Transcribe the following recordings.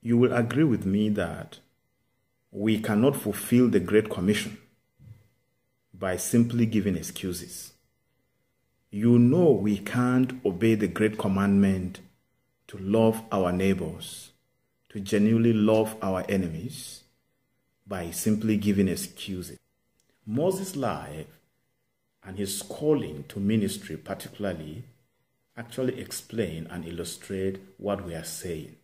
You will agree with me that we cannot fulfill the Great Commission by simply giving excuses. You know we can't obey the Great Commandment to love our neighbors, to genuinely love our enemies by simply giving excuses. Moses' life and his calling to ministry particularly actually explain and illustrate what we are saying.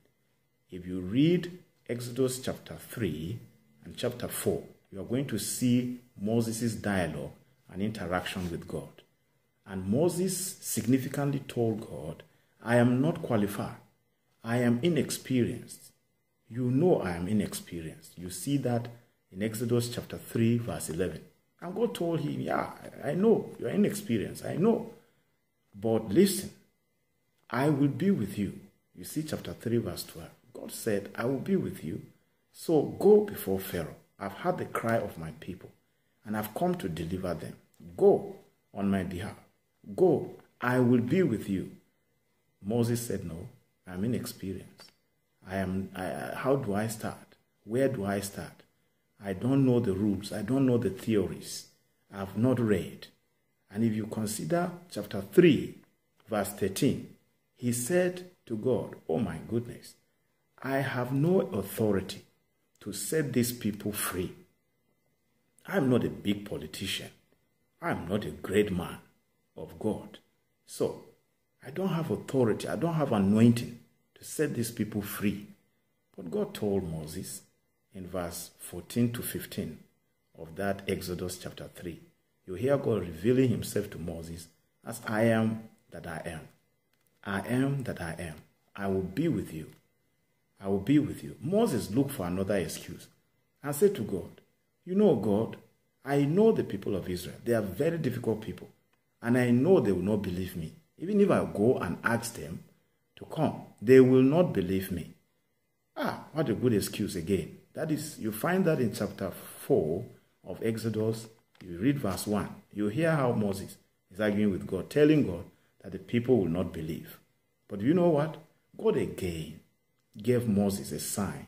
If you read Exodus chapter 3 and chapter 4, you are going to see Moses' dialogue and interaction with God. And Moses significantly told God, I am not qualified. I am inexperienced. You know I am inexperienced. You see that in Exodus chapter 3 verse 11. And God told him, yeah, I know you are inexperienced. I know. But listen, I will be with you. You see chapter 3 verse 12. God said, I will be with you. So go before Pharaoh. I've heard the cry of my people, and I've come to deliver them. Go on my behalf. Go, I will be with you. Moses said, no, I'm inexperienced. How do I start? Where do I start? I don't know the rules. I don't know the theories. I've not read. And if you consider chapter 3, verse 13, he said to God, oh my goodness, I have no authority to set these people free. I'm not a big politician. I'm not a great man of God. So, I don't have authority. I don't have anointing to set these people free. But God told Moses in verse 14 to 15 of that Exodus chapter 3, you hear God revealing himself to Moses as I am that I am. I am that I am. I will be with you. I will be with you. Moses looked for another excuse and said to God, you know, God, I know the people of Israel. They are very difficult people. And I know they will not believe me. Even if I go and ask them to come, they will not believe me. What a good excuse again. That is, you find that in chapter 4 of Exodus. You read verse 1. You hear how Moses is arguing with God, telling God that the people will not believe. But you know what? God again gave Moses a sign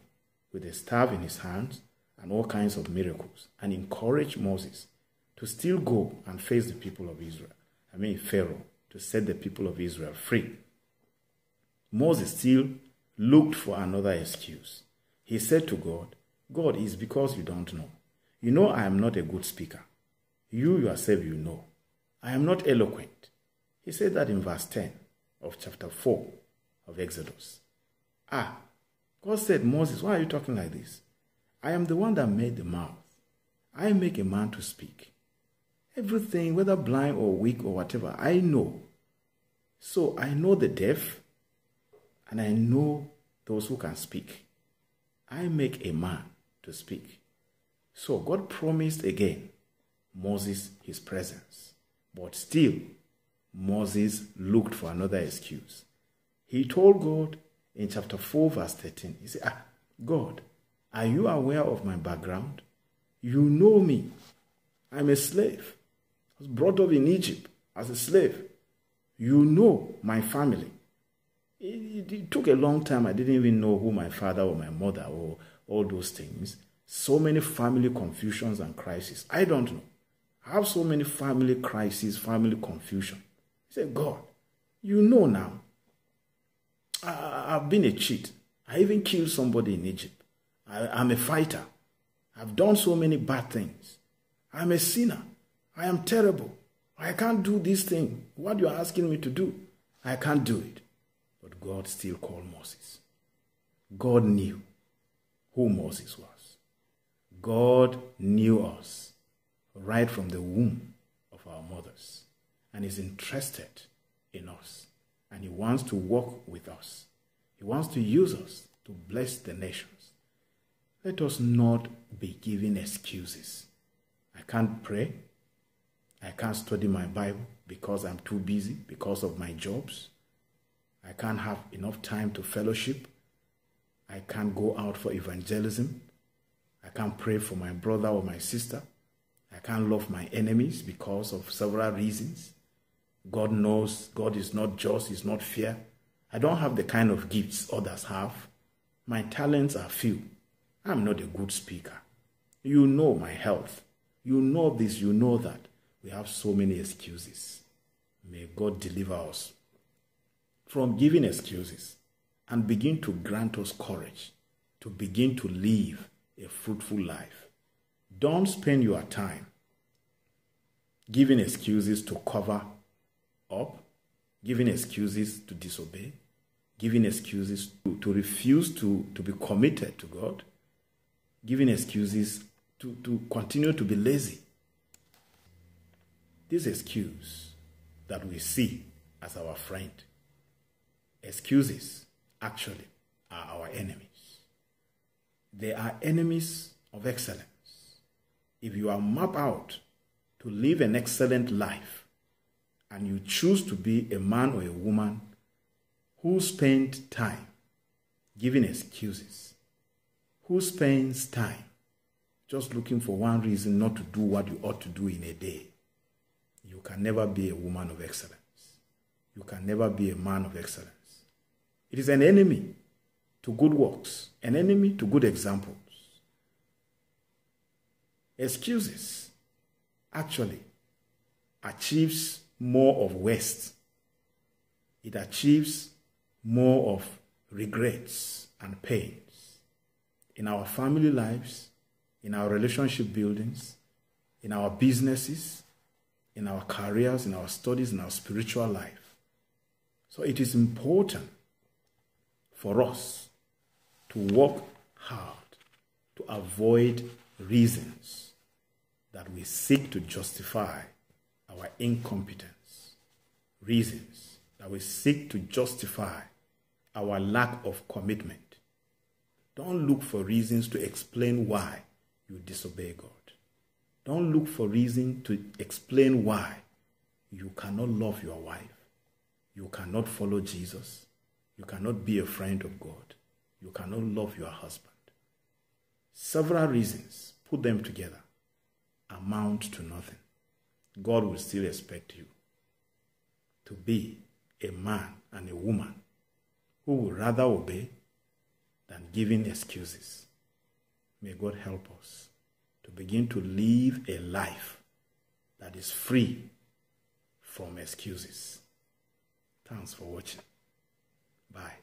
with a staff in his hands and all kinds of miracles, and encouraged Moses to still go and face the people of Israel. Pharaoh, to set the people of Israel free. Moses still looked for another excuse. He said to God, God, it's because you don't know. You know I am not a good speaker. You yourself, you know. I am not eloquent. He said that in verse 10 of chapter 4 of Exodus. God said, Moses, why are you talking like this? I am the one that made the mouth. I make a man to speak. Everything, whether blind or weak or whatever, I know. So I know the deaf, and I know those who can speak. I make a man to speak. So God promised again Moses his presence. But still, Moses looked for another excuse. He told God in chapter 4 verse 13, he said, God, are you aware of my background? You know me. I'm a slave. I was brought up in Egypt as a slave. You know my family. It took a long time. I didn't even know who my father or my mother or all those things. So many family confusions and crises. I don't know. I have so many family crises, family confusion. He said, God, you know now. I've been a cheat. I even killed somebody in Egypt. I'm a fighter. I've done so many bad things. I'm a sinner. I am terrible. I can't do this thing. What you're asking me to do, I can't do it. But God still called Moses. God knew who Moses was. God knew us right from the womb of our mothers and is interested in us. And he wants to walk with us. He wants to use us to bless the nations. Let us not be giving excuses. I can't pray. I can't study my Bible because I'm too busy, because of my jobs. I can't have enough time to fellowship. I can't go out for evangelism. I can't pray for my brother or my sister. I can't love my enemies because of several reasons. God knows God is not just, he's not fair. I don't have the kind of gifts others have. My talents are few. I'm not a good speaker. You know my health. You know this, you know that. We have so many excuses. May God deliver us from giving excuses and begin to grant us courage to begin to live a fruitful life. Don't spend your time giving excuses to cover up, giving excuses to disobey, giving excuses to refuse to be committed to God, giving excuses to continue to be lazy. This excuse that we see as our friend, excuses actually are our enemies. They are enemies of excellence. If you are mapped out to live an excellent life and you choose to be a man or a woman who spend time giving excuses, who spends time just looking for one reason not to do what you ought to do in a day, you can never be a woman of excellence. You can never be a man of excellence. It is an enemy to good works, an enemy to good examples. Excuses actually achieves more of waste. It achieves more of regrets and pains in our family lives, in our relationship buildings, in our businesses, in our careers, in our studies, in our spiritual life. So it is important for us to work hard to avoid reasons that we seek to justify our incompetence, reasons that we seek to justify our lack of commitment. Don't look for reasons to explain why you disobey God. Don't look for reason to explain why you cannot love your wife, you cannot follow Jesus, you cannot be a friend of God, you cannot love your husband. Several reasons, put them together, amount to nothing. God will still expect you to be a man and a woman who will rather obey than giving excuses. May God help us to begin to live a life that is free from excuses. Thanks for watching. Bye.